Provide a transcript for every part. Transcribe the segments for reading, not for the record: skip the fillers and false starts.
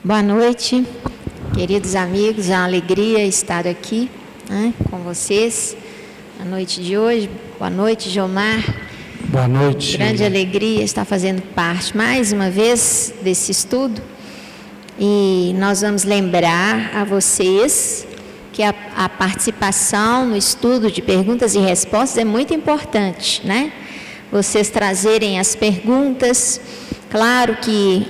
Boa noite, queridos amigos, é uma alegria estar aqui, com vocês na noite de hoje. Boa noite, Jomar. Boa noite. Grande alegria estar fazendo parte mais uma vez desse estudo, e nós vamos lembrar a vocês que a participação no estudo de perguntas e respostas é muito importante, né? Vocês trazerem as perguntas. Claro que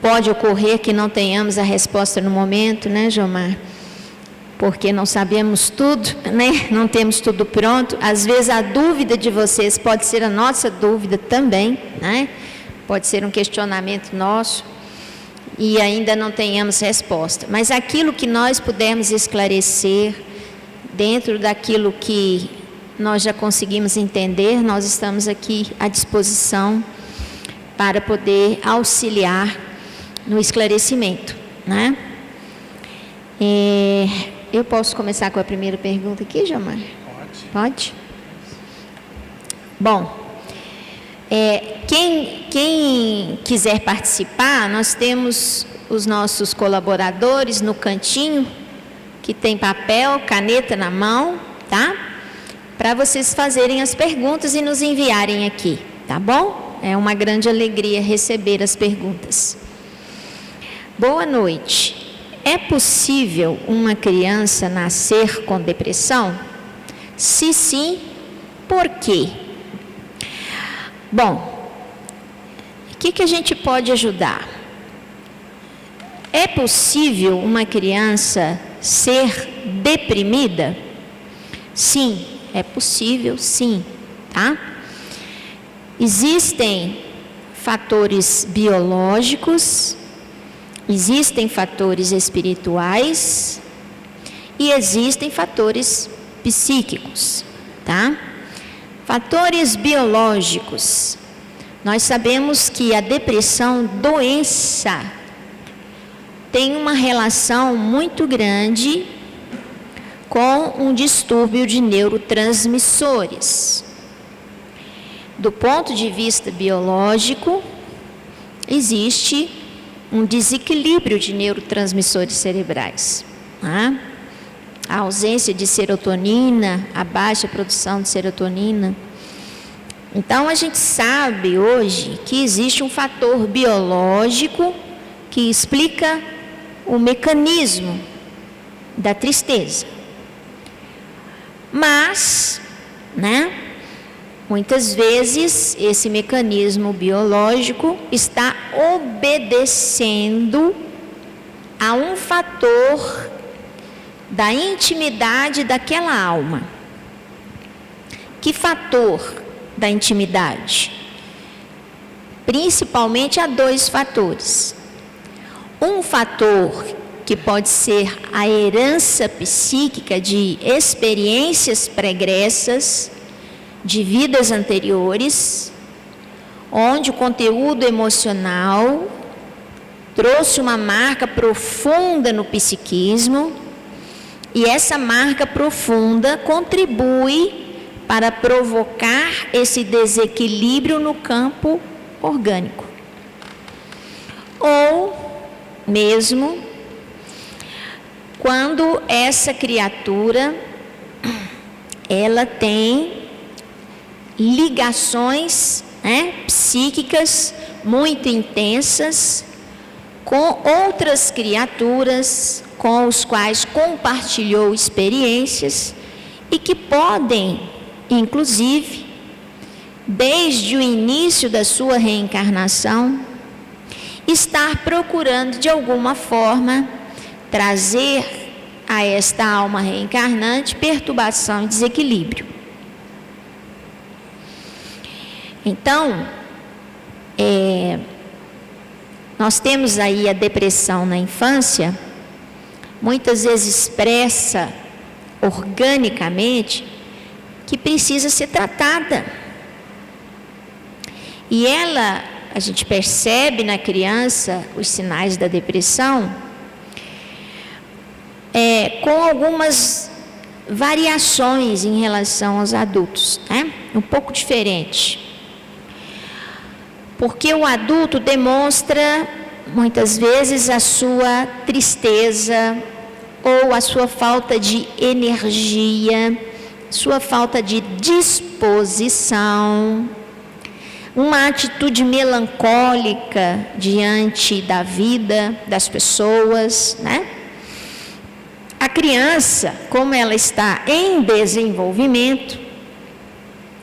pode ocorrer que não tenhamos a resposta no momento, né, Jomar? Porque não sabemos tudo, né? Não temos tudo pronto. Às vezes a dúvida de vocês pode ser a nossa dúvida também, né? Pode ser um questionamento nosso e ainda não tenhamos resposta. Mas aquilo que nós pudermos esclarecer, dentro daquilo que nós já conseguimos entender, nós estamos aqui à disposição para poder auxiliar no esclarecimento, né? Eu posso começar com a primeira pergunta aqui, Jomar? Pode? Bom, quem quiser participar, nós temos os nossos colaboradores no cantinho, que tem papel, caneta na mão, tá? Para vocês fazerem as perguntas e nos enviarem aqui, tá bom? É uma grande alegria receber as perguntas. Boa noite. É possível uma criança nascer com depressão? Se sim, por quê? Bom, o que a gente pode ajudar? É possível uma criança ser deprimida? Sim, é possível, sim, tá? Existem fatores biológicos, existem fatores espirituais e existem fatores psíquicos, tá? Fatores biológicos. Nós sabemos que a depressão, doença, tem uma relação muito grande com um distúrbio de neurotransmissores. Do ponto de vista biológico, existe um desequilíbrio de neurotransmissores cerebrais, né? A ausência de serotonina, a baixa produção de serotonina. Então, a gente sabe hoje que existe um fator biológico que explica o mecanismo da tristeza. Mas, né, muitas vezes esse mecanismo biológico está obedecendo a um fator da intimidade daquela alma. Que fator da intimidade? Principalmente há dois fatores. Um fator que pode ser a herança psíquica de experiências pregressas, de vidas anteriores, onde o conteúdo emocional trouxe uma marca profunda no psiquismo, e essa marca profunda contribui para provocar esse desequilíbrio no campo orgânico. Ou mesmo quando essa criatura ela tem ligações, psíquicas muito intensas com outras criaturas com os quais compartilhou experiências e que podem, inclusive, desde o início da sua reencarnação, estar procurando de alguma forma trazer a esta alma reencarnante perturbação e desequilíbrio. Então, nós temos aí a depressão na infância, muitas vezes expressa organicamente, que precisa ser tratada. E a gente percebe na criança os sinais da depressão, com algumas variações em relação aos adultos, né? Um pouco diferente. Porque o adulto demonstra muitas vezes a sua tristeza ou a sua falta de energia, sua falta de disposição, uma atitude melancólica diante da vida das pessoas, né? A criança, como ela está em desenvolvimento,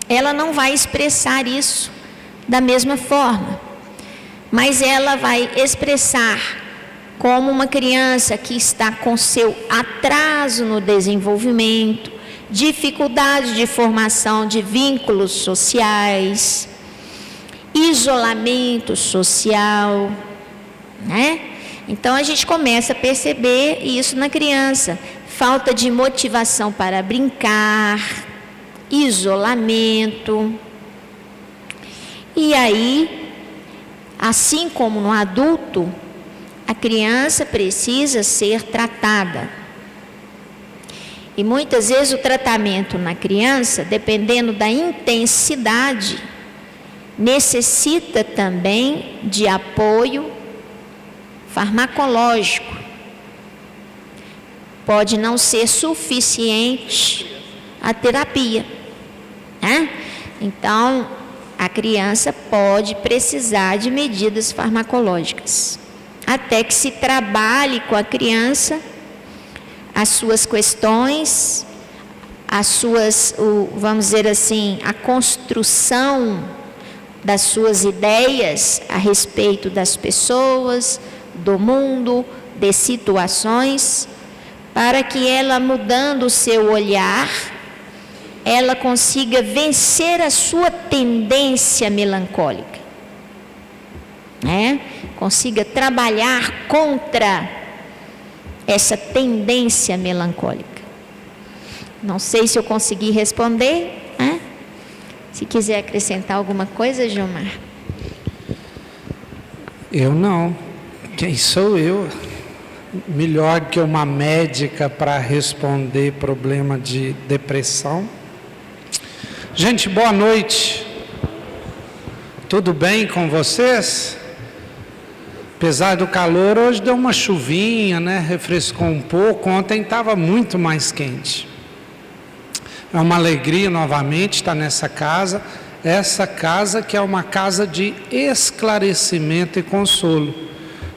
ela não vai expressar isso da mesma forma, mas ela vai expressar como uma criança que está com seu atraso no desenvolvimento, dificuldade de formação de vínculos sociais, isolamento social, né? Então a gente começa a perceber isso na criança, falta de motivação para brincar, isolamento. E aí, assim como no adulto, a criança precisa ser tratada. E muitas vezes o tratamento na criança, dependendo da intensidade, necessita também de apoio farmacológico. Pode não ser suficiente a terapia, né? Então, a criança pode precisar de medidas farmacológicas, até que se trabalhe com a criança as suas questões, vamos dizer assim, a construção das suas ideias a respeito das pessoas, do mundo, de situações, para que ela, mudando o seu olhar, ela consiga vencer a sua tendência melancólica, né? Consiga trabalhar contra essa tendência melancólica. Não sei se eu consegui responder, né? Se quiser acrescentar alguma coisa, Gilmar. Eu não. Quem sou eu? Melhor que uma médica para responder problema de depressão. Gente, boa noite. Tudo bem com vocês? Apesar do calor, hoje deu uma chuvinha, né? Refrescou um pouco. Ontem estava muito mais quente. É uma alegria novamente estar nessa casa. Essa casa que é uma casa de esclarecimento e consolo.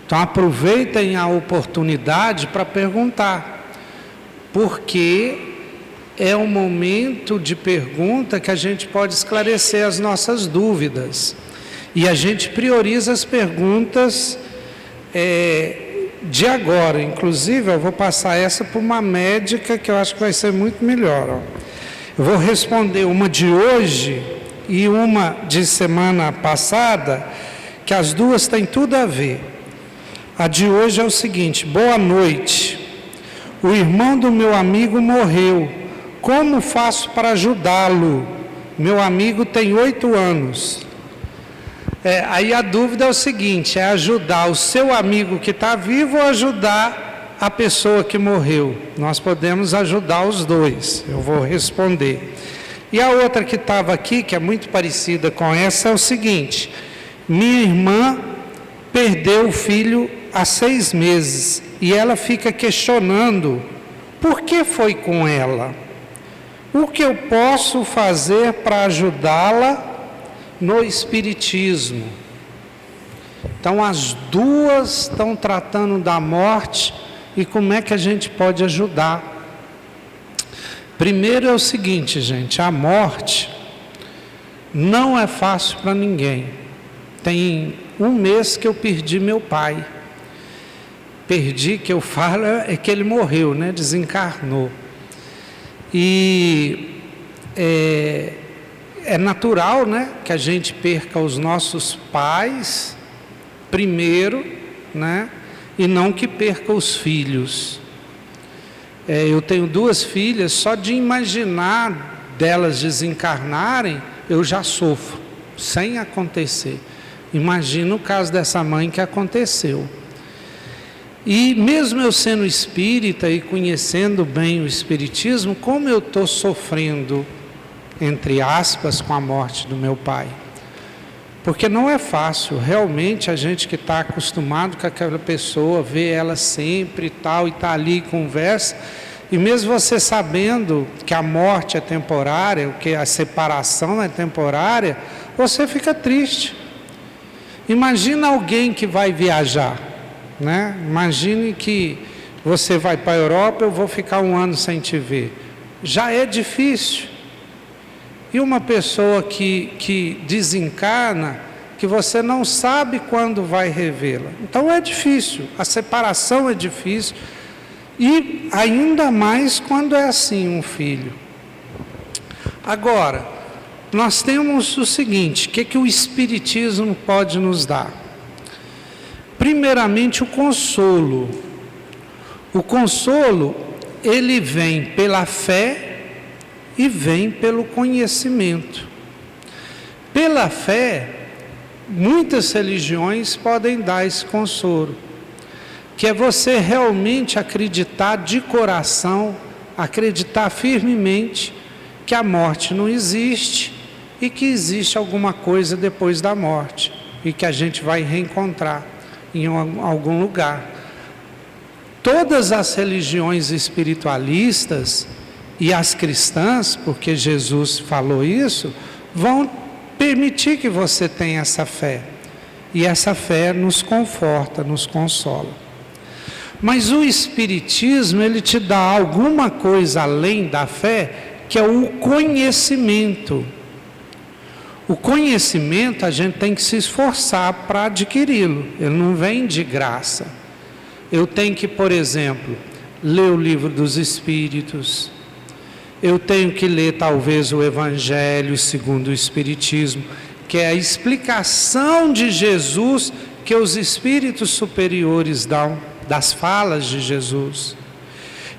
Então aproveitem a oportunidade para perguntar. Porque é um momento de pergunta que a gente pode esclarecer as nossas dúvidas. E a gente prioriza as perguntas de agora. Inclusive, eu vou passar essa para uma médica que eu acho que vai ser muito melhor. Ó. Eu vou responder uma de hoje e uma de semana passada, que as duas têm tudo a ver. A de hoje é o seguinte: boa noite. O irmão do meu amigo morreu. Como faço para ajudá-lo? Meu amigo tem 8 anos. Aí a dúvida é o seguinte: é ajudar o seu amigo que está vivo ou ajudar a pessoa que morreu? Nós podemos ajudar os dois, eu vou responder. E a outra que estava aqui, que é muito parecida com essa, é o seguinte: minha irmã perdeu o filho há 6 meses e ela fica questionando por que foi com ela. O que eu posso fazer para ajudá-la no Espiritismo? Então as duas estão tratando da morte e como é que a gente pode ajudar. Primeiro é o seguinte, gente: a morte não é fácil para ninguém. Tem 1 mês que eu perdi meu pai. Perdi, que eu falo, é que ele morreu, né? Desencarnou. E é natural, né, que a gente perca os nossos pais primeiro, né, e não que perca os filhos. Eu tenho 2 filhas, só de imaginar delas desencarnarem, eu já sofro, sem acontecer. Imagina o caso dessa mãe que aconteceu. E mesmo eu sendo espírita e conhecendo bem o Espiritismo, como eu estou sofrendo, entre aspas, com a morte do meu pai? Porque não é fácil, realmente a gente que está acostumado com aquela pessoa, vê ela sempre e tal, e está ali e conversa, e mesmo você sabendo que a morte é temporária, que a separação é temporária, você fica triste. Imagina alguém que vai viajar, né? Imagine que você vai para a Europa, eu vou ficar 1 ano sem te ver. Já é difícil. E uma pessoa que desencarna, que você não sabe quando vai revê-la. Então é difícil, a separação é difícil. E ainda mais quando é assim um filho. Agora, nós temos o seguinte, o que o Espiritismo pode nos dar? Primeiramente o consolo. O consolo, ele vem pela fé e vem pelo conhecimento. Pela fé, muitas religiões podem dar esse consolo, que é você realmente acreditar de coração, acreditar firmemente que a morte não existe e que existe alguma coisa depois da morte e que a gente vai reencontrar em algum lugar. Todas as religiões espiritualistas e as cristãs, porque Jesus falou isso, vão permitir que você tenha essa fé. E essa fé nos conforta, nos consola. Mas o Espiritismo, ele te dá alguma coisa além da fé, que é o conhecimento. O conhecimento a gente tem que se esforçar para adquiri-lo, ele não vem de graça. Eu tenho que, por exemplo, ler o Livro dos Espíritos, eu tenho que ler talvez o Evangelho segundo o Espiritismo, que é a explicação de Jesus que os espíritos superiores dão das falas de Jesus.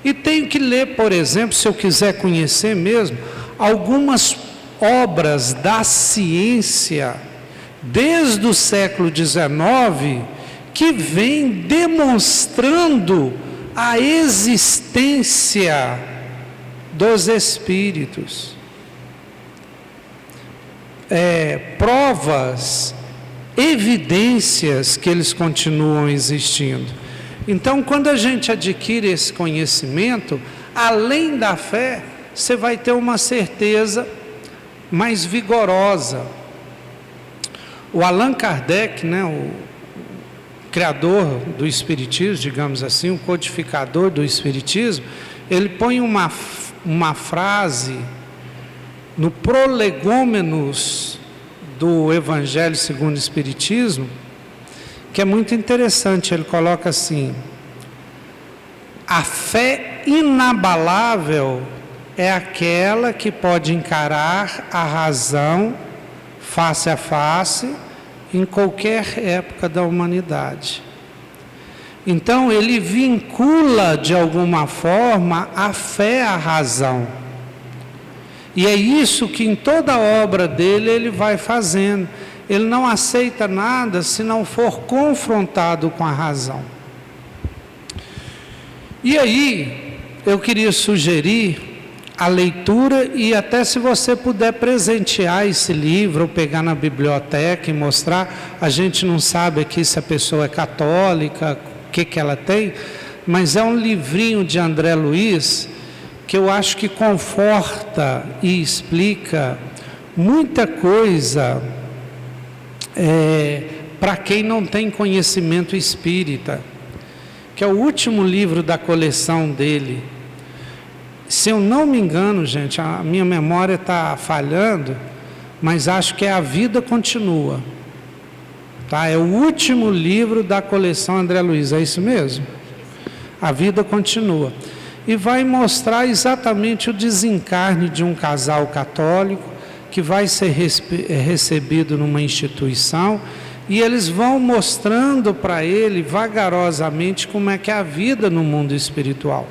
E tenho que ler, por exemplo, se eu quiser conhecer mesmo, algumas obras da ciência desde o século XIX que vem demonstrando a existência dos espíritos. Provas, evidências que eles continuam existindo. Então, quando a gente adquire esse conhecimento, além da fé, você vai ter uma certeza mais vigorosa. O Allan Kardec, né, o criador do Espiritismo, digamos assim, o codificador do Espiritismo, ele põe uma frase no Prolegômenos do Evangelho segundo o Espiritismo, que é muito interessante. Ele coloca assim: a fé inabalável é aquela que pode encarar a razão face a face em qualquer época da humanidade. Então ele vincula de alguma forma a fé à razão. E é isso que em toda a obra dele ele vai fazendo. Ele não aceita nada se não for confrontado com a razão. E aí, eu queria sugerir a leitura, e até se você puder presentear esse livro, ou pegar na biblioteca e mostrar. A gente não sabe aqui se a pessoa é católica, o que ela tem, mas é um livrinho de André Luiz, que eu acho que conforta e explica muita coisa para quem não tem conhecimento espírita, que é o último livro da coleção dele. Se eu não me engano, gente, a minha memória está falhando, mas acho que é A Vida Continua, tá? É o último livro da coleção André Luiz, é isso mesmo? A Vida Continua. E vai mostrar exatamente o desencarne de um casal católico que vai ser recebido numa instituição, e eles vão mostrando para ele vagarosamente como é que é a vida no mundo espiritual.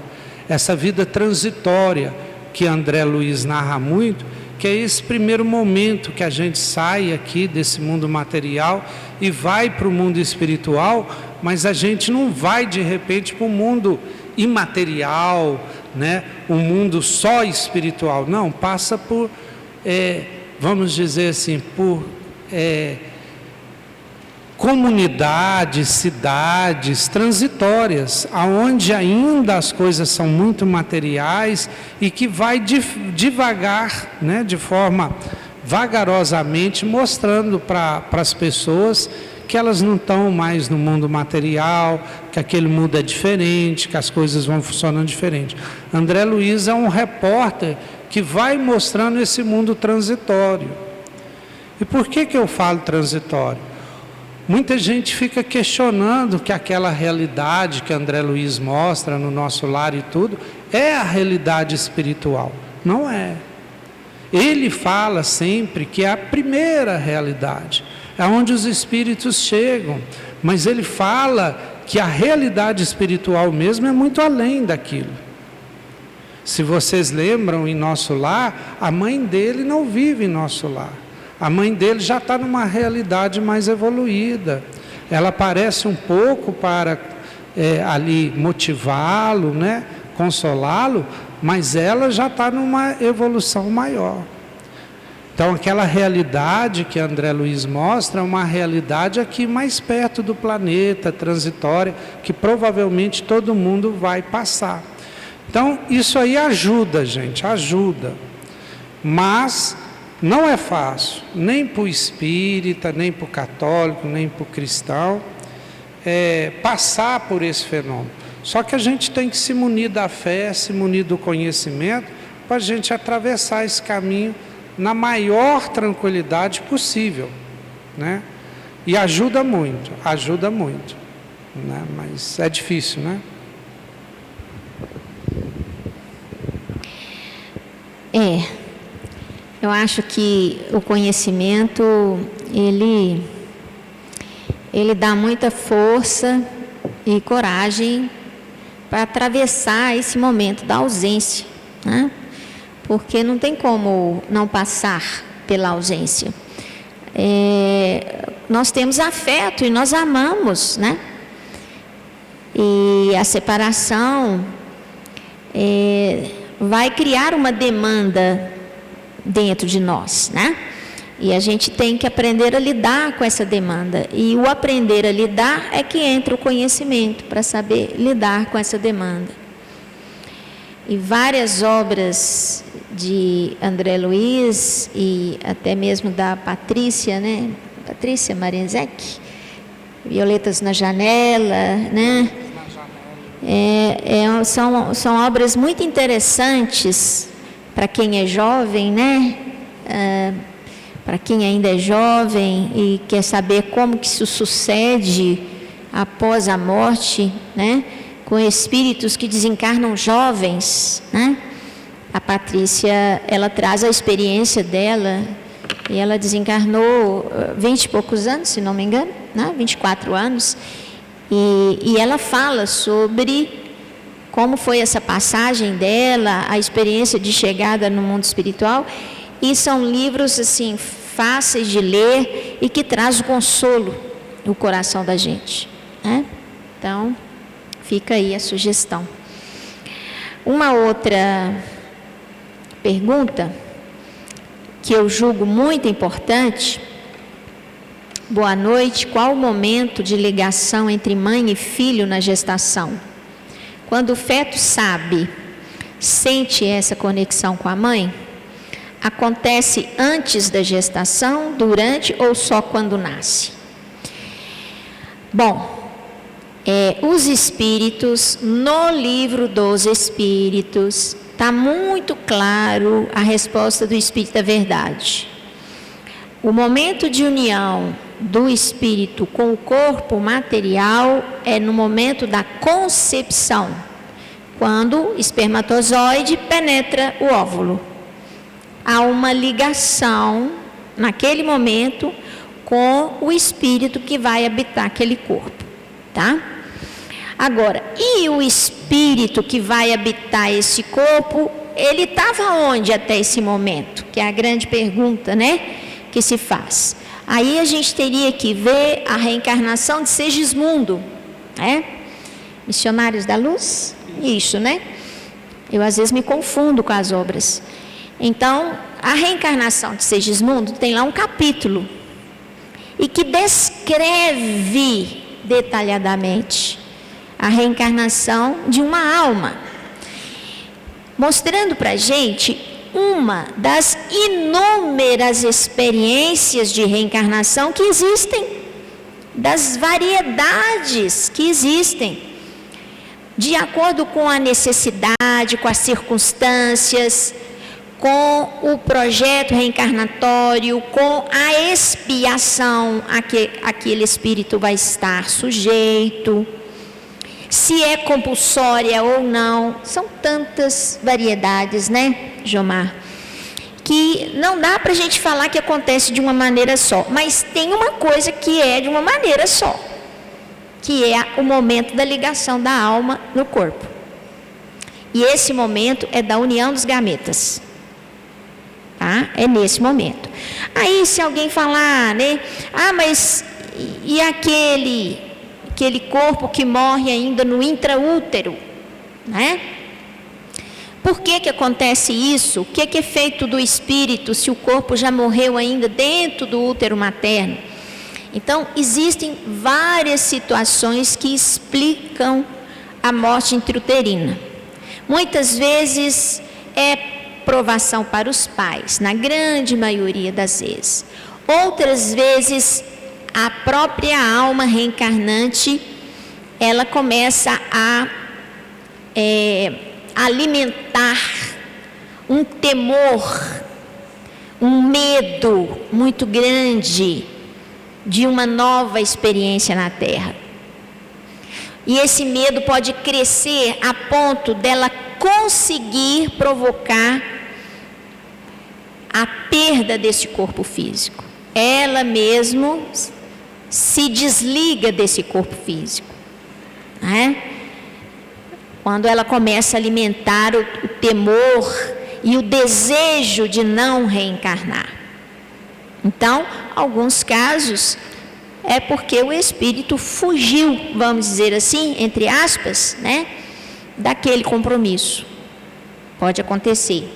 Essa vida transitória que André Luiz narra muito, que é esse primeiro momento que a gente sai aqui desse mundo material e vai para o mundo espiritual, mas a gente não vai de repente para o mundo imaterial, né? Um mundo só espiritual. Não, passa por, vamos dizer assim, por comunidades, cidades transitórias, aonde ainda as coisas são muito materiais e que vai devagar, né, de forma vagarosamente mostrando para as pessoas que elas não estão mais no mundo material, que aquele mundo é diferente, que as coisas vão funcionando diferente. André Luiz é um repórter que vai mostrando esse mundo transitório. E por que eu falo transitório? Muita gente fica questionando que aquela realidade que André Luiz mostra no Nosso Lar e tudo, é a realidade espiritual. Não é. Ele fala sempre que é a primeira realidade, é onde os espíritos chegam, mas ele fala que a realidade espiritual mesmo é muito além daquilo. Se vocês lembram, em Nosso Lar, a mãe dele não vive em Nosso Lar. A mãe dele já está numa realidade mais evoluída. Ela aparece um pouco para ali motivá-lo, né? Consolá-lo, mas ela já está numa evolução maior. Então aquela realidade que André Luiz mostra é uma realidade aqui mais perto do planeta, transitória, que provavelmente todo mundo vai passar. Então isso aí ajuda, gente, ajuda. Mas não é fácil, nem para o espírita, nem para o católico, nem para o cristão, passar por esse fenômeno. Só que a gente tem que se munir da fé, se munir do conhecimento, para a gente atravessar esse caminho na maior tranquilidade possível, né? E ajuda muito, né? Mas é difícil, né? Eu acho que o conhecimento, ele dá muita força e coragem para atravessar esse momento da ausência, né? Porque não tem como não passar pela ausência. Nós temos afeto e nós amamos, né? E a separação vai criar uma demanda dentro de nós, né? E a gente tem que aprender a lidar com essa demanda. E o aprender a lidar é que entra o conhecimento para saber lidar com essa demanda. E várias obras de André Luiz e até mesmo da Patrícia, né? Patrícia Marinzec, Violetas na Janela, né? São obras muito interessantes para quem é jovem, né? Para quem ainda é jovem e quer saber como que isso sucede após a morte, né? Com espíritos que desencarnam jovens, né? A Patrícia, ela traz a experiência dela e ela desencarnou 20 e poucos anos, se não me engano, né? 24 anos, e ela fala sobre como foi essa passagem dela, a experiência de chegada no mundo espiritual, e são livros assim fáceis de ler e que traz o consolo no coração da gente, né? Então, fica aí a sugestão. Uma outra pergunta que eu julgo muito importante: boa noite, qual o momento de ligação entre mãe e filho na gestação? Quando o feto sente essa conexão com a mãe, acontece antes da gestação, durante ou só quando nasce? Bom, os espíritos, no livro dos espíritos, está muito claro a resposta do Espírito da Verdade. O momento de união do espírito com o corpo material é no momento da concepção, quando o espermatozoide penetra o óvulo. Há uma ligação, naquele momento, com o espírito que vai habitar aquele corpo, tá? Agora, e o espírito que vai habitar esse corpo, ele estava onde até esse momento? Que é a grande pergunta, né, que se faz. Aí a gente teria que ver a reencarnação de Segismundo, né? Missionários da Luz? Isso, né? Eu às vezes me confundo com as obras. Então, a reencarnação de Segismundo tem lá um capítulo. e que descreve detalhadamente a reencarnação de uma alma, mostrando para a gente uma das inúmeras experiências de reencarnação que existem, das variedades que existem, de acordo com a necessidade, com as circunstâncias, com o projeto reencarnatório, com a expiação a que aquele espírito vai estar sujeito, se é compulsória ou não. São tantas variedades, né, Jomar? Que não dá para a gente falar que acontece de uma maneira só, mas tem uma coisa que é de uma maneira só, que é o momento da ligação da alma no corpo. E esse momento é da união dos gametas. Tá? É nesse momento. Aí se alguém falar, né? Ah, mas e aquele corpo que morre ainda no intraútero, né? Por que acontece isso? O que é feito do espírito se o corpo já morreu ainda dentro do útero materno? Então, existem várias situações que explicam a morte intrauterina. Muitas vezes é provação para os pais, na grande maioria das vezes. Outras vezes, a própria alma reencarnante, ela começa a alimentar um temor, um medo muito grande de uma nova experiência na Terra. E esse medo pode crescer a ponto dela conseguir provocar a perda desse corpo físico. Ela mesmo se desliga desse corpo físico, né? Quando ela começa a alimentar o temor e o desejo de não reencarnar. Então, alguns casos é porque o espírito fugiu, vamos dizer assim, entre aspas, né, daquele compromisso. Pode acontecer.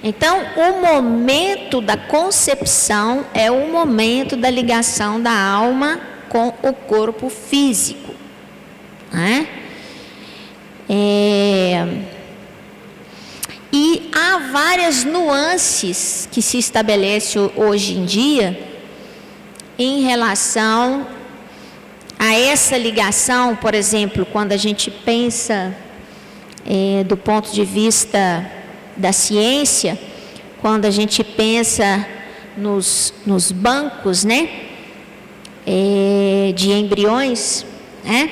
Então, o momento da concepção é o momento da ligação da alma com o corpo físico, né? E há várias nuances que se estabelecem hoje em dia em relação a essa ligação. Por exemplo, quando a gente pensa do ponto de vista da ciência, quando a gente pensa nos bancos, né, de embriões, né?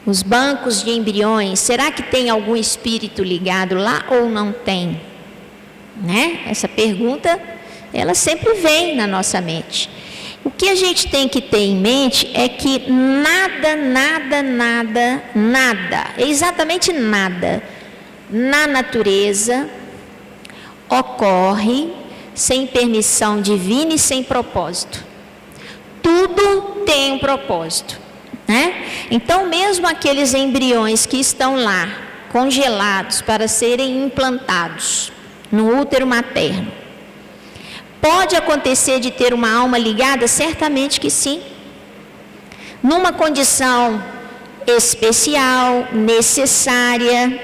Os bancos de embriões, será que tem algum espírito ligado lá ou não tem? Né? Essa pergunta, ela sempre vem na nossa mente. O que a gente tem que ter em mente é que nada, exatamente nada, na natureza ocorre sem permissão divina e sem propósito. Tudo tem um propósito, né? Então, mesmo aqueles embriões que estão lá, congelados para serem implantados no útero materno, pode acontecer de ter uma alma ligada? Certamente que sim. Numa condição especial, necessária,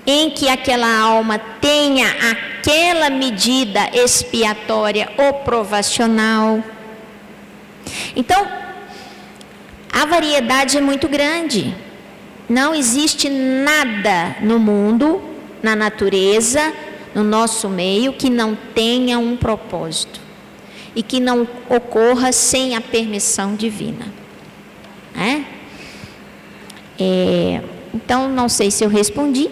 em que aquela alma tenha aquela medida expiatória ou provacional. Então, a variedade é muito grande. Não existe nada no mundo, na natureza, no nosso meio, que não tenha um propósito e que não ocorra sem a permissão divina. Então, não sei se eu respondi.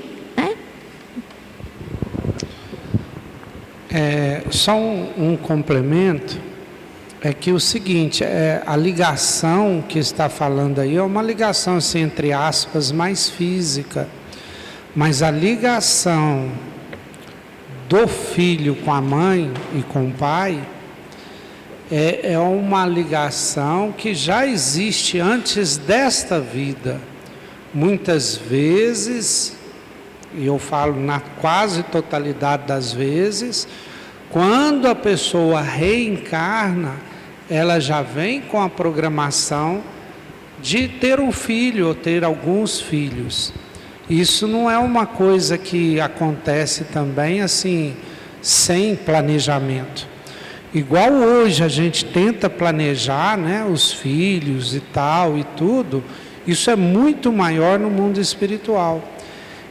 Só um complemento, é que o seguinte, a ligação que está falando aí é uma ligação, assim, entre aspas, mais física, mas a ligação do filho com a mãe e com o pai é uma ligação que já existe antes desta vida. Muitas vezes, e eu falo na quase totalidade das vezes, Quando a pessoa reencarna, ela já vem com a programação de ter um filho ou ter alguns filhos. Isso não é uma coisa que acontece também assim, sem planejamento. Igual hoje a gente tenta planejar, né, os filhos e tal e tudo, isso é muito maior no mundo espiritual.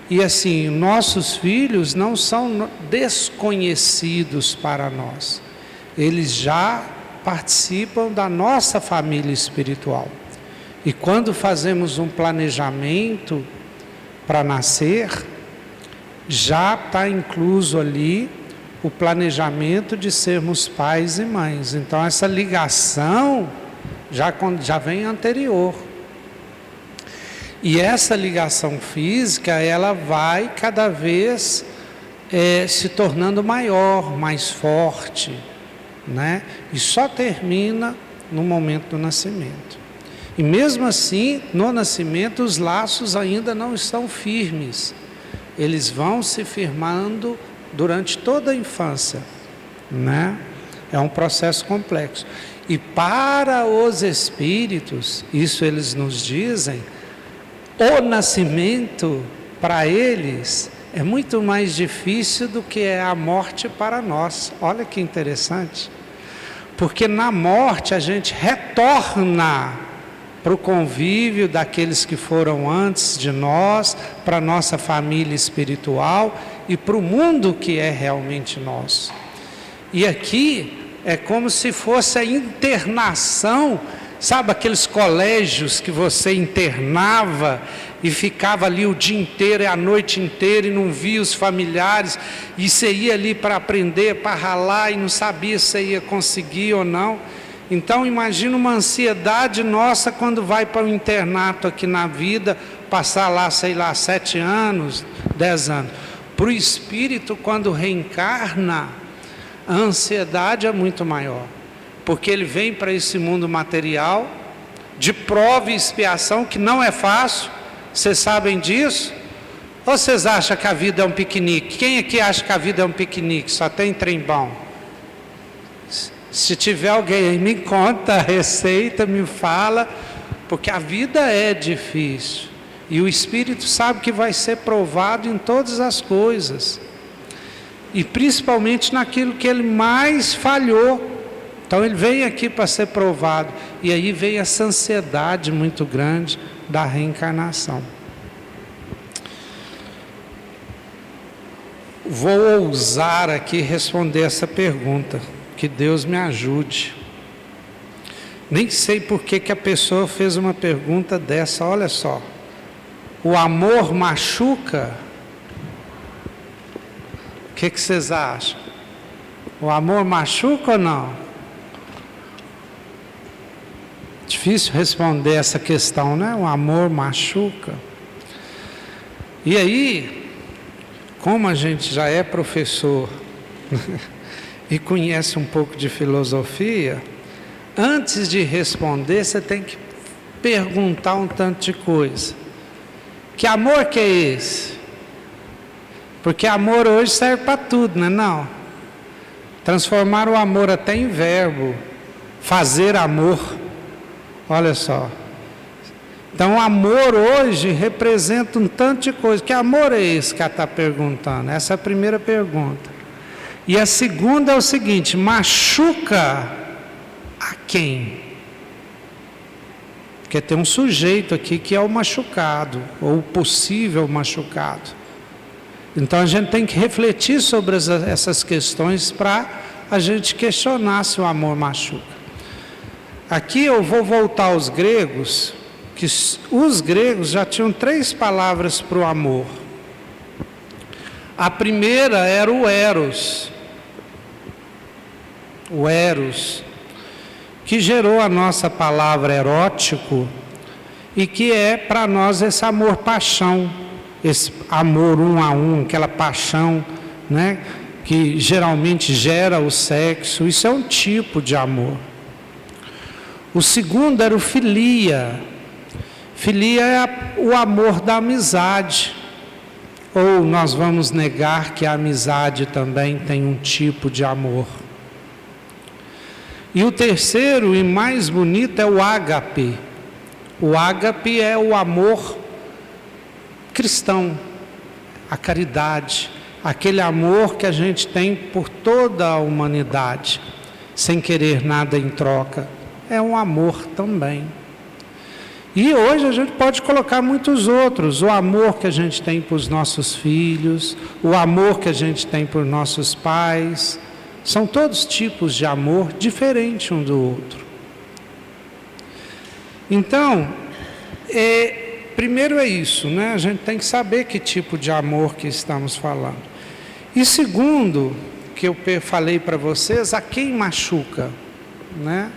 E assim, nossos filhos não são desconhecidos para nós. Eles já participam da nossa família espiritual. E quando fazemos um planejamento para nascer, já está incluso ali o planejamento de sermos pais e mães. Então essa ligação já vem anterior. E essa ligação física, ela vai cada vez se tornando maior, mais forte, né? E só termina no momento do nascimento. E mesmo assim, no nascimento, os laços ainda não estão firmes. Eles vão se firmando durante toda a infância, né? É um processo complexo. E para os espíritos, isso eles nos dizem, o nascimento para eles é muito mais difícil do que é a morte para nós. Olha que interessante. Porque na morte a gente retorna para o convívio daqueles que foram antes de nós, para a nossa família espiritual e para o mundo que é realmente nosso. E aqui é como se fosse a internação, sabe aqueles colégios que você internava e ficava ali o dia inteiro e a noite inteira e não via os familiares, e você ia ali para aprender, para ralar e não sabia se você ia conseguir ou não. Então imagina uma ansiedade nossa quando vai para o internato aqui na vida, passar lá, sei lá, 7 anos, 10 anos. Para o espírito, quando reencarna, a ansiedade é muito maior, porque ele vem para esse mundo material, de prova e expiação, que não é fácil. Vocês sabem disso? Ou vocês acham que a vida é um piquenique? Quem aqui acha que a vida é um piquenique? Só tem trem bom? Se tiver alguém aí, me conta a receita, me fala, porque a vida é difícil. E o Espírito sabe que vai ser provado em todas as coisas. E principalmente naquilo que ele mais falhou. Então ele vem aqui para ser provado. E aí vem essa ansiedade muito grande da reencarnação. Vou ousar aqui responder essa pergunta. Que Deus me ajude. Nem sei por que a pessoa fez uma pergunta dessa. Olha só. O amor machuca? O que vocês acham? O amor machuca ou não? Difícil responder essa questão, né? O amor machuca. E aí, como a gente já é professor e conhece um pouco de filosofia, antes de responder, você tem que perguntar um tanto de coisa. Que amor que é esse? Porque amor hoje serve para tudo, não é não? Transformar o amor até em verbo. Fazer amor. Olha só. Então, o amor hoje representa um tanto de coisa. Que amor é esse que ela está perguntando? Essa é a primeira pergunta. E a segunda é o seguinte: machuca a quem? Porque tem um sujeito aqui que é o machucado, ou o possível machucado. Então a gente tem que refletir sobre essas questões para a gente questionar se o amor machuca. Aqui eu vou voltar aos gregos, que os gregos já tinham 3 palavras para o amor. A primeira era o eros. O eros, que gerou a nossa palavra erótico, e que é para nós esse amor-paixão, esse amor um a um, aquela paixão, né, que geralmente gera o sexo. Isso é um tipo de amor. O segundo era o filia. Filia é o amor da amizade. Ou nós vamos negar que a amizade também tem um tipo de amor? E o terceiro e mais bonito é o ágape. O ágape é o amor cristão, a caridade, aquele amor que a gente tem por toda a humanidade, sem querer nada em troca. É um amor também. E hoje a gente pode colocar muitos outros, o amor que a gente tem por os nossos filhos, o amor que a gente tem por nossos pais, são todos tipos de amor diferentes um do outro. Então, primeiro é isso, né? A gente tem que saber que tipo de amor que estamos falando. E segundo, que eu falei para vocês, a quem machuca, né?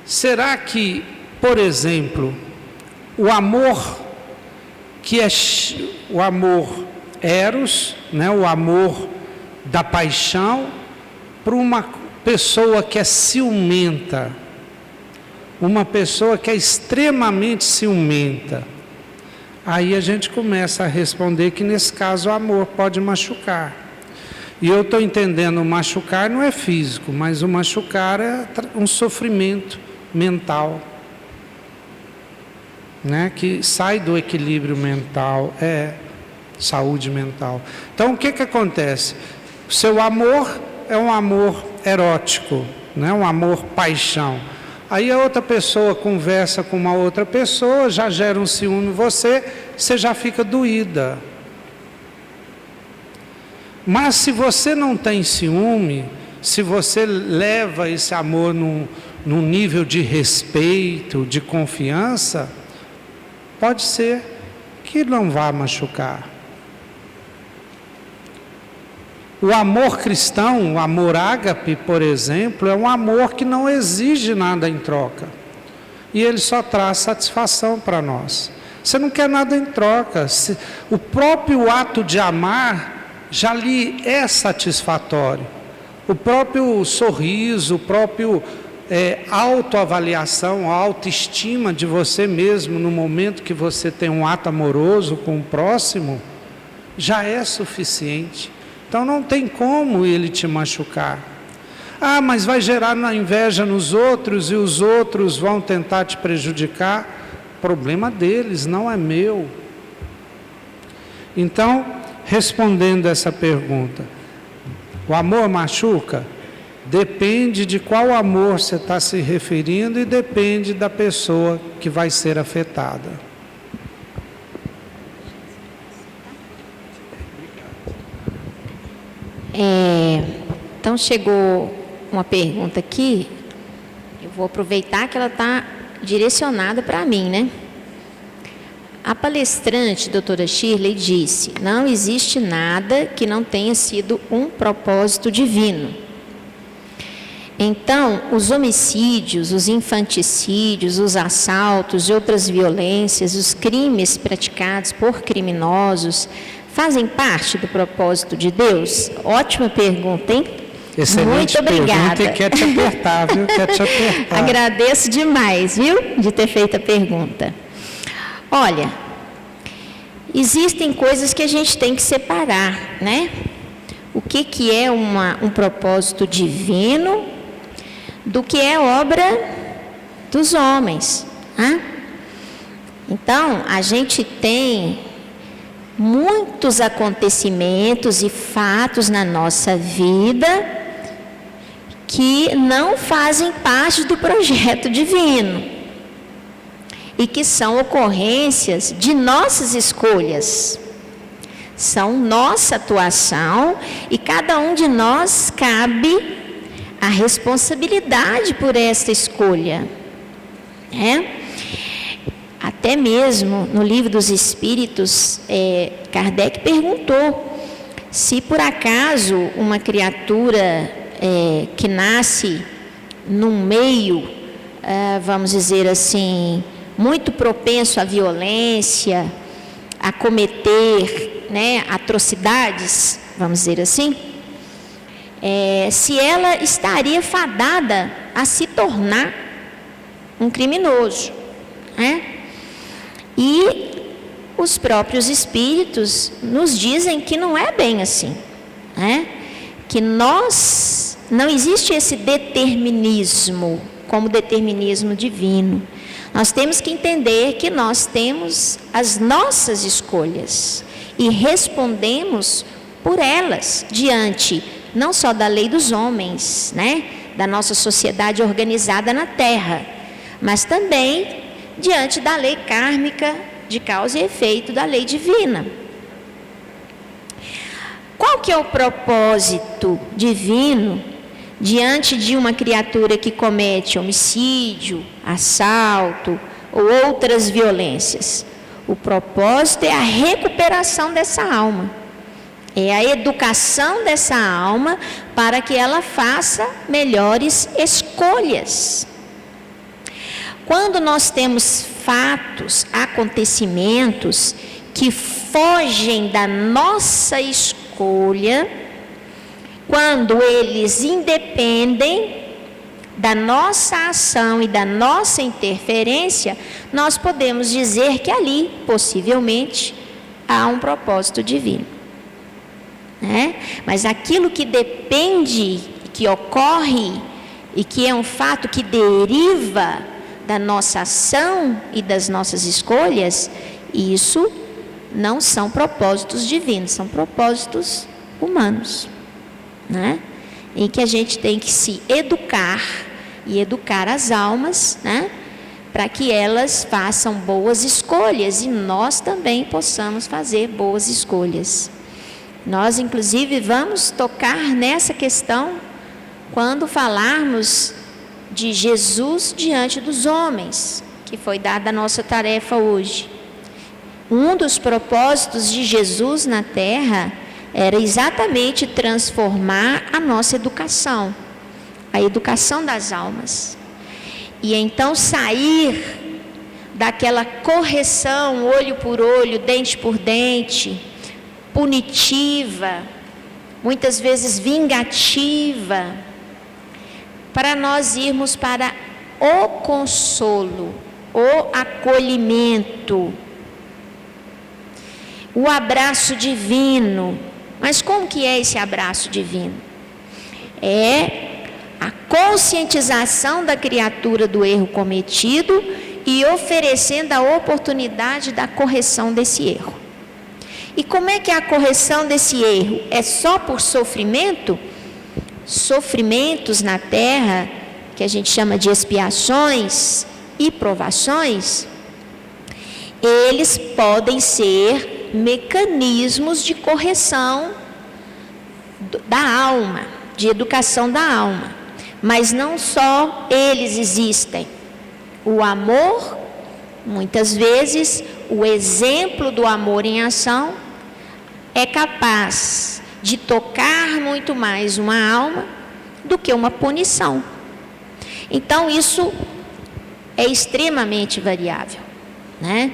Será que, por exemplo, o amor que é o amor eros, né, o amor da paixão, para uma pessoa que é ciumenta, uma pessoa que é extremamente ciumenta, aí a gente começa a responder que nesse caso o amor pode machucar. E eu estou entendendo, machucar não é físico, mas o machucar é um sofrimento mental, né, que sai do equilíbrio mental, saúde mental. Então o que acontece? O seu amor é um amor erótico, né, um amor paixão. Aí a outra pessoa conversa com uma outra pessoa, já gera um ciúme em você já fica doída. Mas se você não tem ciúme, se você leva esse amor num nível de respeito, de confiança, pode ser que não vá machucar. O amor cristão, o amor ágape, por exemplo, é um amor que não exige nada em troca. E ele só traz satisfação para nós. Você não quer nada em troca. O próprio ato de amar já lhe é satisfatório. O próprio sorriso, o próprio autoavaliação, a autoestima de você mesmo no momento que você tem um ato amoroso com o próximo, já é suficiente. Então não tem como ele te machucar. Ah, mas vai gerar inveja nos outros e os outros vão tentar te prejudicar. Problema deles, não é meu. Então, respondendo essa pergunta, o amor machuca? Depende de qual amor você está se referindo e depende da pessoa que vai ser afetada. Então chegou uma pergunta aqui, eu vou aproveitar que ela está direcionada para mim, né? A palestrante, doutora Shirley, disse: não existe nada que não tenha sido um propósito divino. Então, os homicídios, os infanticídios, os assaltos e outras violências, os crimes praticados por criminosos, fazem parte do propósito de Deus? Ótima pergunta, hein? Excelente. Muito obrigada. Pergunta, e quer te apertar, viu? Quer te apertar. Agradeço demais, viu? De ter feito a pergunta. Olha, existem coisas que a gente tem que separar, né? O que é um propósito divino do que é obra dos homens, né? Então, a gente tem muitos acontecimentos e fatos na nossa vida que não fazem parte do projeto divino e que são ocorrências de nossas escolhas, são nossa atuação e cada um de nós cabe a responsabilidade por esta escolha, né? Até mesmo no Livro dos Espíritos, Kardec perguntou se por acaso uma criatura que nasce num meio, vamos dizer assim, muito propenso à violência, a cometer, né, atrocidades, vamos dizer assim, se ela estaria fadada a se tornar um criminoso, né? E os próprios espíritos nos dizem que não é bem assim, né? Que não existe esse determinismo como determinismo divino. Nós temos que entender que nós temos as nossas escolhas e respondemos por elas diante não só da lei dos homens, né, da nossa sociedade organizada na Terra, mas também diante da lei kármica de causa e efeito da lei divina. Qual que é o propósito divino diante de uma criatura que comete homicídio, assalto ou outras violências? O propósito é a recuperação dessa alma, é a educação dessa alma para que ela faça melhores escolhas. Quando nós temos fatos, acontecimentos que fogem da nossa escolha, quando eles independem da nossa ação e da nossa interferência, nós podemos dizer que ali, possivelmente, há um propósito divino, né? Mas aquilo que depende, que ocorre e que é um fato que deriva da nossa ação e das nossas escolhas, isso não são propósitos divinos, são propósitos humanos, né? Em que a gente tem que se educar e educar as almas, né, para que elas façam boas escolhas e nós também possamos fazer boas escolhas. Nós, inclusive, vamos tocar nessa questão quando falarmos de Jesus diante dos homens, que foi dada a nossa tarefa hoje. Um dos propósitos de Jesus na Terra era exatamente transformar a nossa educação, a educação das almas. E então sair daquela correção, olho por olho, dente por dente, punitiva, muitas vezes vingativa, para nós irmos para o consolo, o acolhimento, o abraço divino. Mas como que é esse abraço divino? É a conscientização da criatura do erro cometido e oferecendo a oportunidade da correção desse erro. E como é que é a correção desse erro? É só por sofrimento? Sofrimentos na Terra, que a gente chama de expiações e provações, eles podem ser mecanismos de correção da alma, de educação da alma. Mas não só eles existem. O amor, muitas vezes, o exemplo do amor em ação é capaz de tocar muito mais uma alma do que uma punição. Então, isso é extremamente variável, né?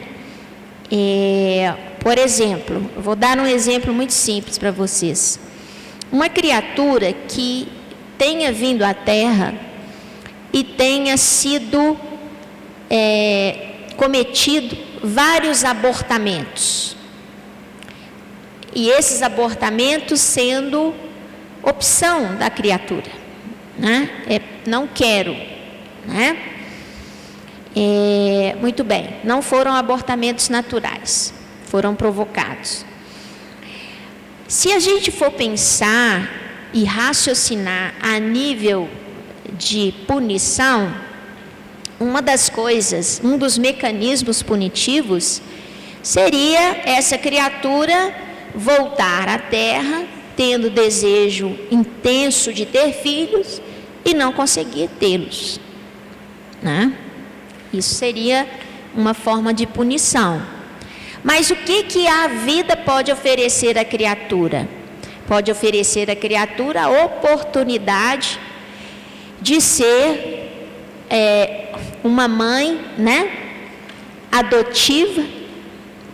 Por exemplo, eu vou dar um exemplo muito simples para vocês. Uma criatura que tenha vindo à Terra e tenha sido cometido vários abortamentos. E esses abortamentos sendo opção da criatura, né? Não quero, né? Muito bem, não foram abortamentos naturais, foram provocados. Se a gente for pensar e raciocinar a nível de punição, uma das coisas, um dos mecanismos punitivos seria essa criatura voltar à Terra tendo desejo intenso de ter filhos e não conseguir tê-los, né? Isso seria uma forma de punição. Mas o que a vida pode oferecer à criatura? Pode oferecer à criatura a oportunidade de ser uma mãe, né, adotiva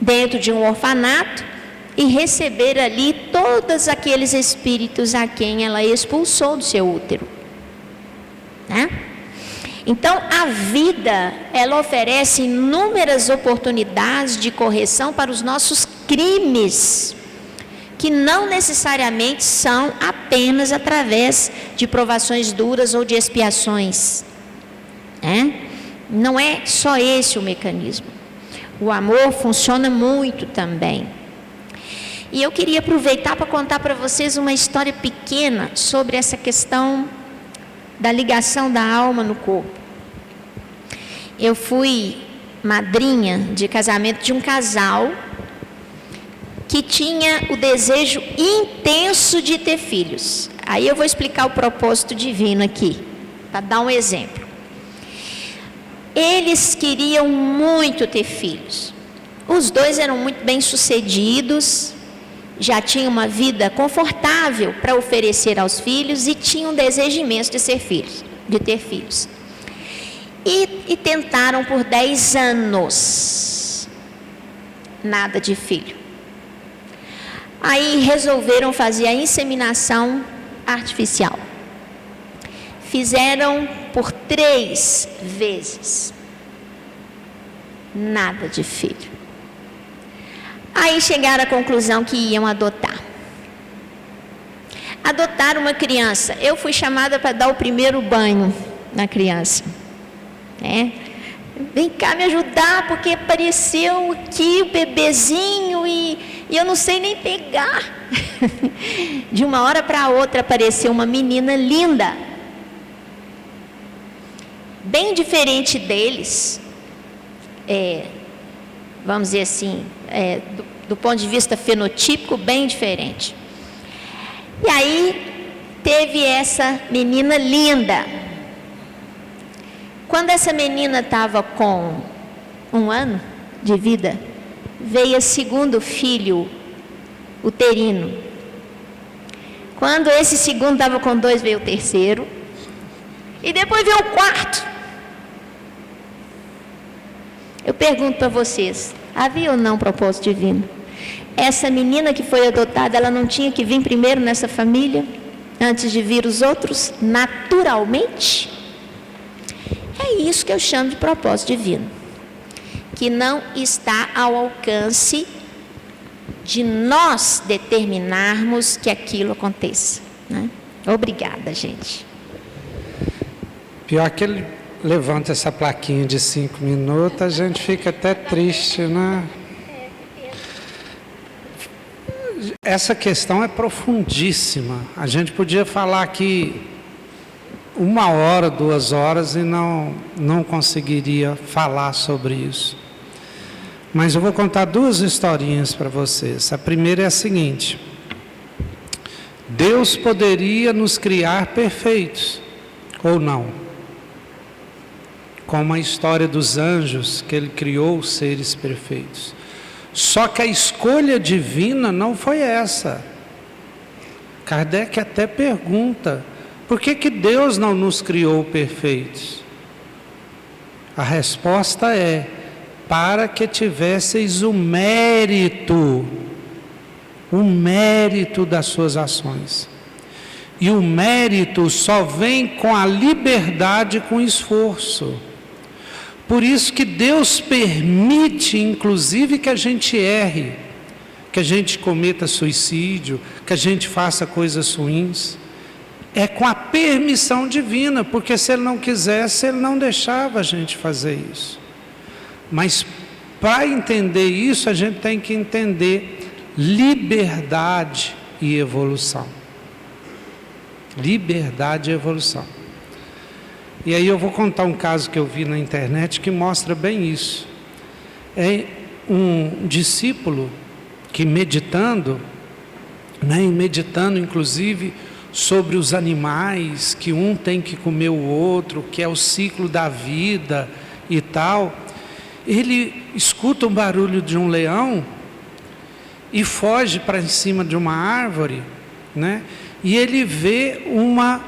dentro de um orfanato e receber ali todos aqueles espíritos a quem ela expulsou do seu útero, né? Então, a vida, ela oferece inúmeras oportunidades de correção para os nossos crimes, que não necessariamente são apenas através de provações duras ou de expiações. Não é só esse o mecanismo. O amor funciona muito também. E eu queria aproveitar para contar para vocês uma história pequena sobre essa questão da ligação da alma no corpo. Eu fui madrinha de casamento de um casal que tinha o desejo intenso de ter filhos. Aí eu vou explicar o propósito divino aqui, para dar um exemplo. Eles queriam muito ter filhos. Os dois eram muito bem-sucedidos, já tinham uma vida confortável para oferecer aos filhos e tinham um desejo imenso de ter filhos. E tentaram por 10 anos. Nada de filho. Aí resolveram fazer a inseminação artificial. Fizeram por 3 vezes. Nada de filho. Aí chegaram à conclusão que iam adotar. Adotaram uma criança. Eu fui chamada para dar o primeiro banho na criança. Vem cá me ajudar, porque apareceu aqui o bebezinho e eu não sei nem pegar. De uma hora para outra apareceu uma menina linda. Bem diferente deles. Vamos dizer assim, do ponto de vista fenotípico, bem diferente. E aí, teve essa menina linda. Quando essa menina estava com 1 ano de vida, veio o segundo filho uterino. Quando esse segundo estava com 2, veio o terceiro. E depois veio o quarto. Eu pergunto para vocês, havia ou não propósito divino? Essa menina que foi adotada, ela não tinha que vir primeiro nessa família, antes de vir os outros, naturalmente? É isso que eu chamo de propósito divino, que não está ao alcance de nós determinarmos que aquilo aconteça, né? Obrigada, gente. Pior que ele levanta essa plaquinha de 5 minutos, a gente fica até triste, né? Essa questão é profundíssima. A gente podia falar aqui 1 hora, 2 horas e não conseguiria falar sobre isso. Mas eu vou contar 2 historinhas para vocês. A primeira é a seguinte: Deus poderia nos criar perfeitos, ou não? Como a história dos anjos, que ele criou seres perfeitos. Só que a escolha divina não foi essa. Kardec até pergunta: por que Deus não nos criou perfeitos? A resposta é: para que tivesseis o mérito das suas ações. E o mérito só vem com a liberdade, com o esforço. Por isso que Deus permite, inclusive, que a gente erre, que a gente cometa suicídio, que a gente faça coisas ruins. É com a permissão divina, porque se Ele não quisesse, Ele não deixava a gente fazer isso. Mas para entender isso, a gente tem que entender liberdade e evolução. Liberdade e evolução. E aí eu vou contar um caso que eu vi na internet que mostra bem isso. É um discípulo que meditando inclusive sobre os animais, que um tem que comer o outro, que é o ciclo da vida e tal, ele escuta um barulho de um leão e foge para cima de uma árvore, né? E ele vê uma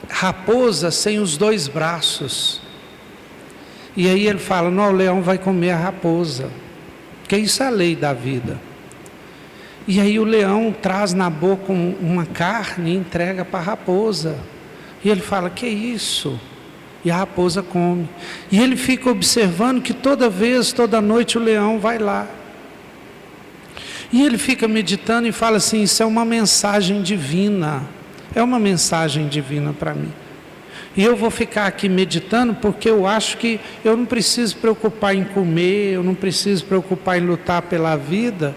raposa sem os 2 braços. E aí ele fala: não, o leão vai comer a raposa, porque isso é a lei da vida. E aí o leão traz na boca uma carne e entrega para a raposa. E ele fala: que isso? E a raposa come. E ele fica observando que toda vez, toda noite o leão vai lá. E ele fica meditando e fala assim: isso é uma mensagem divina. É uma mensagem divina para mim. E eu vou ficar aqui meditando porque eu acho que eu não preciso preocupar em comer, eu não preciso preocupar em lutar pela vida,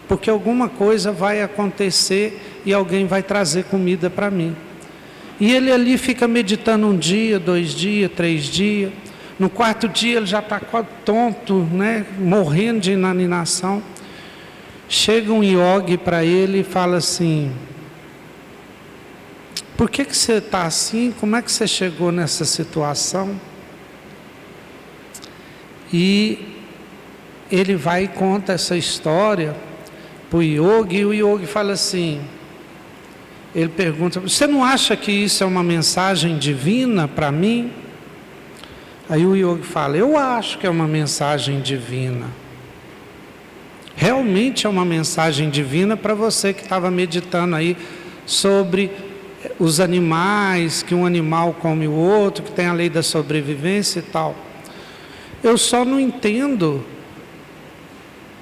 porque alguma coisa vai acontecer e alguém vai trazer comida para mim. E ele ali fica meditando 1 dia, 2 dias, 3 dias. No 4º dia ele já está tonto, né? Morrendo de inanição. Chega um yogi para ele e fala assim: por que você está assim? Como é que você chegou nessa situação? E ele vai e conta essa história para o yogi, e o yogi fala assim, ele pergunta: você não acha que isso é uma mensagem divina para mim? Aí o yogi fala: eu acho que é uma mensagem divina. Realmente é uma mensagem divina para você que estava meditando aí sobre os animais, que um animal come o outro, que tem a lei da sobrevivência e tal. Eu só não entendo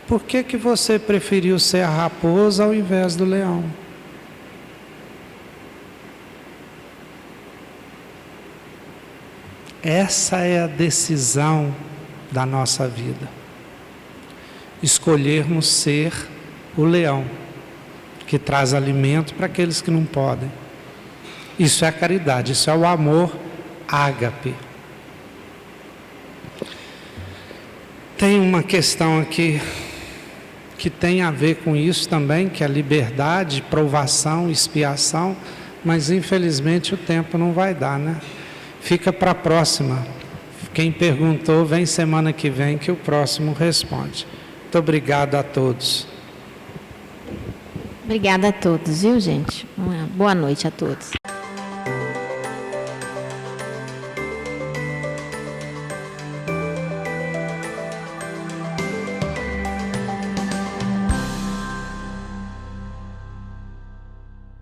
por que você preferiu ser a raposa ao invés do leão. Essa é a decisão da nossa vida. Escolhermos ser o leão, que traz alimento para aqueles que não podem. Isso é a caridade, isso é o amor ágape. Tem uma questão aqui que tem a ver com isso também, que é liberdade, provação, expiação, mas infelizmente o tempo não vai dar, né? Fica para a próxima. Quem perguntou, vem semana que vem que o próximo responde. Muito obrigado a todos. Obrigada a todos, viu, gente? Uma boa noite a todos.